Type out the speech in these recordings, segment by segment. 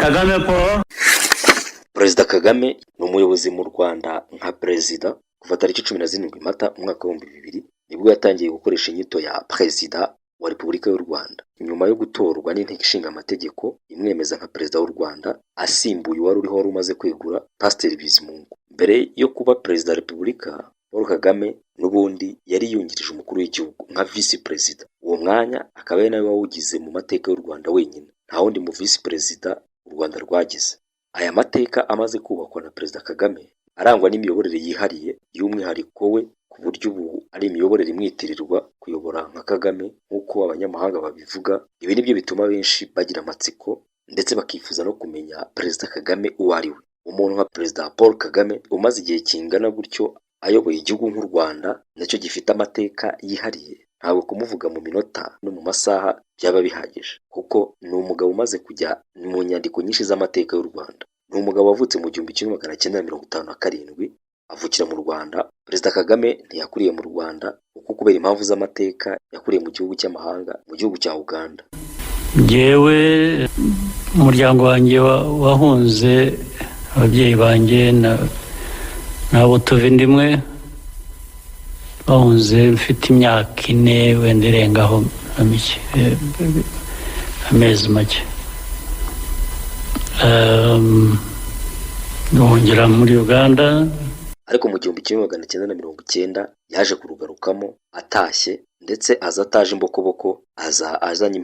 Kagame Paul. Perezida Kagame ni umuyobozi mu Rwanda nka perezida kuva tariki 17 Mata umwaka wa 2000 nibwo yatangiye gukoresha inyito ya perezida wa Repubulika y'u Rwanda nyuma yo gutorwa n'inteko ishinga amategeko imwemeza nka perezida w'u Rwanda asimbuye wari uriho wari umaze kwegura Pasiteri Bizimungu. Mbere yo kuba perezida wa Repubulika, Paul Kagame n'ubundi yari yungirije umukuru w'igihugu nka visi perezida. Uwo mwanya akaba ari nawe wawugize mu mateka y'u Rwanda wenyine, nta wundi mu visi perezida u Rwanda rwagize. Aya mateka amaze kubakwa na Perezida Kagame arangwa n'imiyoborere yihariye y'umwihariko we, ku buryo ubu ari imiyoborere imwitirirwa kuyobora nka Kagame nk'uko abanyamahanga babivuga. Ibi nibyo bituma benshi bagira amatsiko ndetse bakifuza no kumenya Perezida Kagame uwo ari we. Umuntu nka Perezida Paul Kagame umaze igihe kingana gutyo ayoboye igihugu nk'u Rwanda nacyo gifite amateka yihariye, ntabwo kumuvuga mu minota no mu masaha byaba bihagije, kuko ni umugabo umaze kujya mu nyandiko nyinshi z'amateka y'u Rwanda. Ni umugabo wavutse mu 1957 avukira mu Rwanda. Perezida Kagame ntiyakuriye mu Rwanda kuko kubera impamvu z'amateka yakuriye mu gihugu cy'amahanga, mu gihugu cya Uganda. Njyewe umuryango wanjye wahunze, ababyeyi banjye nabo tuva indimwe bahunze mfite imyaka 4 wenda irengaho amezi make. Nongera muri Uganda, ariko mu 1990 yaje kurugarukamo atashye, ndetse aza ataje imbokoboko, azanye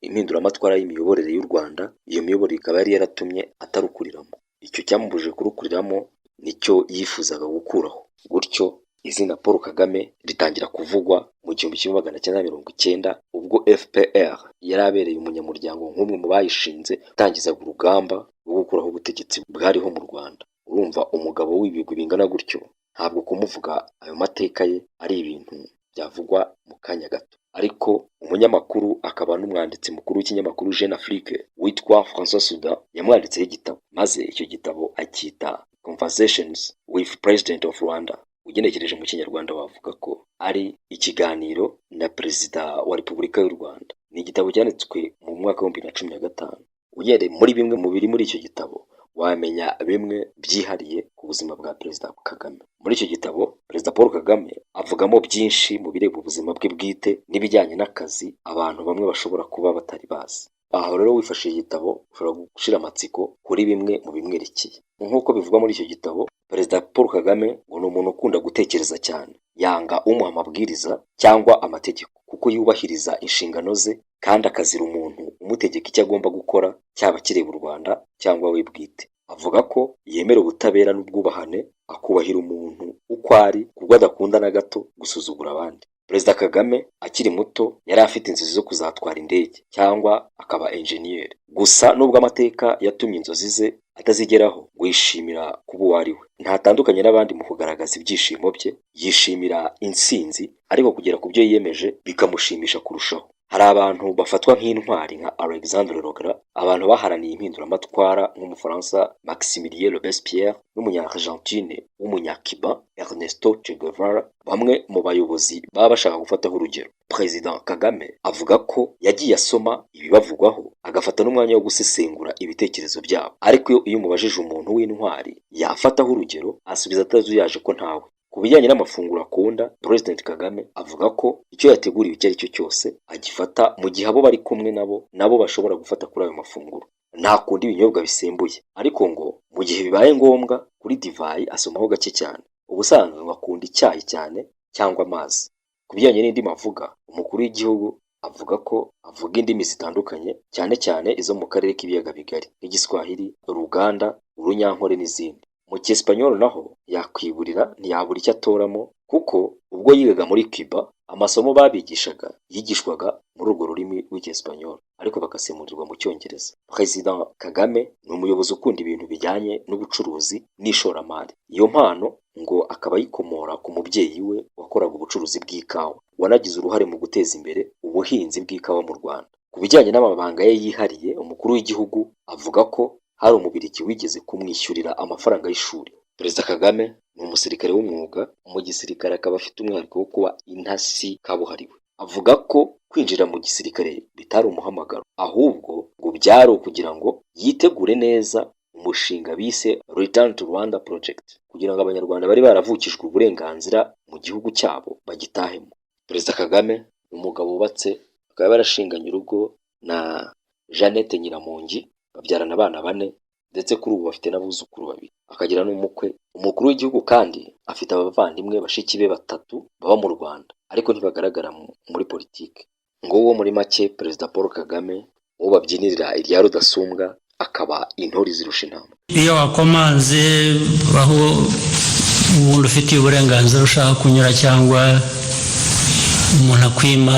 impinduramatwara y'imiyoborere y'u Rwanda. Iyo miyoborere ikaba yari yaratumye atarukuriramo. Icyo cyamubujije kurukuriramo nicyo yifuzaga gukuraho. Gutyo izina Paul Kagame ritangira kuvugwa mu 1990 ubwo FPR yari abereye umunyamuryango nk'umwe mu bayishinze utangizaga urugamba rwo gukuraho ubutegetsi bwariho mu Rwanda. Urumva umugabo w'ibigwi bingana gutyo, ntabwo kumuvuga ayo mateka ye ari ibintu byavugwa mu kanya gato. Ariko umunyamakuru akaba n'umwanditsi mukuru w'ikinyamakuru Jeune Afrique witwa François Soudan yamwanditseho igitabo, maze icyo gitabo acyita Conversations with President of Rwanda. Ugenekereje mu Kinyarwanda wavuga ko ari ikiganiro na Perezida wa Repubulika y'u Rwanda. Ni igitabo cyanditswe mu mwaka wa 2015. Ugere muri bimwe mu biri muri icyo gitabo wamenya bimwe byihariye ku buzima bwa Perezida Kagame. Muri icyo gitabo Perezida Paul Kagame avugamo byinshi mu bireba ubuzima bwe bwite n'ibijyanye n'akazi abantu bamwe bashobora kuba batari bazi. Aho rero wifashishije igitabo ushobora gushira amatsiko kuri bimwe mu bimwerekeye. Nk'uko bivugwa muri icyo gitabo, Perezida Paul Kagame ngo ni umuntu ukunda gutekereza cyane, yanga umuha amabwiriza cyangwa amategeko kuko yubahiriza inshingano ze kandi akazira umuntu umutegeka icyo agomba gukora, cyaba kireba u Rwanda cyangwa we bwite. Avuga ko yemera ubutabera n'ubwubahane, akubahira umuntu uko ari, kuko adakunda na gato gusuzugura abandi. Perezida Kagame akiri muto yari afite inzozi zo kuzatwara indege cyangwa akaba engineer. Gusa nubwo amateka yatumye inzozi ze atazigeraho, wishimira kuba uwo ari we. Ntatandukanye n'abandi mu kugaragaza ibyishimo bye, yishimira intsinzi, ariko kugera ku byo yiyemeje bikamushimisha kurushaho. Hari abantu bafatwa nk'intwari nka Alexandre Logara, abantu baharaniye impinduramatwara nk'umufaransa Maximilien Robespierre n'umunya-Argentine w'umunyakiba Ernesto Che Guevara, bamwe mu bayobozi baba bashaka gufataho urugero. Perezida Kagame avuga ko yagiye asoma ibibavugwaho agafata n'umwanya wo gusesengura ibitekerezo byabo, ariko iyo umubajije umuntu w'intwari yafataho urugero asubiza atazuyaje ko ntawe. Ku bijyanye n'amafunguro akunda, President Kagame avuga ko icyo yateguriwe icyo ari cyo cyose agifata mu gihe abo bari kumwe nabo bashobora gufata kuri ayo mafunguro. Ntakunda ibinyobwa bisembuye, ariko ngo mu gihe bibaye ngombwa kuri divayi asomaho gake cyane. Ubusanzwe ngo akunda icyayi cyane cyangwa amazi. Ku bijyanye n'indimi avuga, umukuru w'igihugu avuga ko avuga indimi zitandukanye, cyane cyane izo mu karere k'ibiyaga bigari nk'Igiswahili, Uruganda, Urunyankore n'izindi. Mu Cyesipanyol naho yakwiburira ntiyabura icyo atoramo, kuko ubwo yigaga muri Cuba amasomo babigishaga yigishwaga muri urwo rurimi rw'Icyesipanyol, ariko bagasemurirwa mu Cyongereza. Perezida Kagame ni umuyobozi ukunda ibintu bijyanye n'ubucuruzi n'ishoramari. Iyo mpano ngo akaba yikomora ku mubyeyi we wakoraga ubucuruzi bw'ikawa, wanagize uruhare mu guteza imbere ubuhinzi bw'ikawa mu Rwanda. Ku bijyanye n'amabanga ye yihariye, umukuru w'igihugu avuga ko hari umubirigi wigeze kumwishyurira amafaranga y'ishuri. Perezida Kagame ni umusirikare w'umwuga, mu gisirikare akaba afite umwihariko wo kuba intasi kabuhariwe. Avuga ko kwinjira mu gisirikare bitari umuhamagaro, ahubwo ngo byari ukugira ngo yitegure neza umushinga bise Return to Rwanda Project kugira ngo abanyarwanda bari baravukijwe uburenganzira mu gihugu cyabo bagitahemo. Perezida Kagame umugabo wubatse, akaba yarashinganye urugo na Jeannette Nyiramongi, babyarana abana 4 ndetse kuri ubu bafite n'abuzukuru 2, akagira n'umukwe. Umukuru w'igihugu kandi afite abavandimwe bashiki be 3 baba mu Rwanda ariko ntibagaragara muri politike. Ngo uwo muri make Perezida Paul Kagame uwo babyinirira irya rudasumbwa, akaba intore zirusha intama. Iyo wakomanze aho umuntu ufitiye uburenganzira ushaka kunyura cyangwa umuntu akwima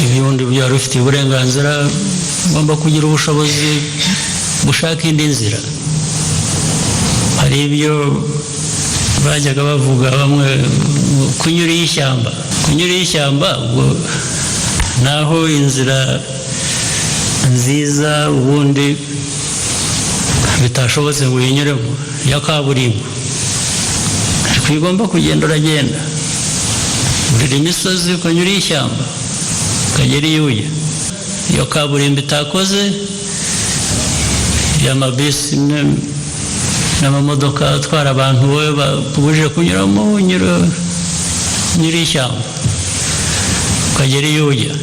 ibindi byo wari ufitiye uburenganzira, ugomba kugira ubushobozi gushaka indi nzira. Hari ibyo bajyaga bavuga bamwe, kunyura ishyamba. Kunyura ishyamba ubwo naho inzira nziza ubundi bitashobotse ngo uyinyuremo ya kaburimbo, ariko igomba kugenda uragenda urira imisozi ukanyura ishyamba ukagera iyo ujya. Iyo kaburimbo itakoze, y'amabisi n'amamodoka atwara abantu wowe bakubujije kunyuramo, unyura ishyamba ukagera iyo ujya.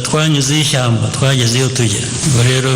Twanyuze ishyamba twageze iyo tujya. Ubwo rero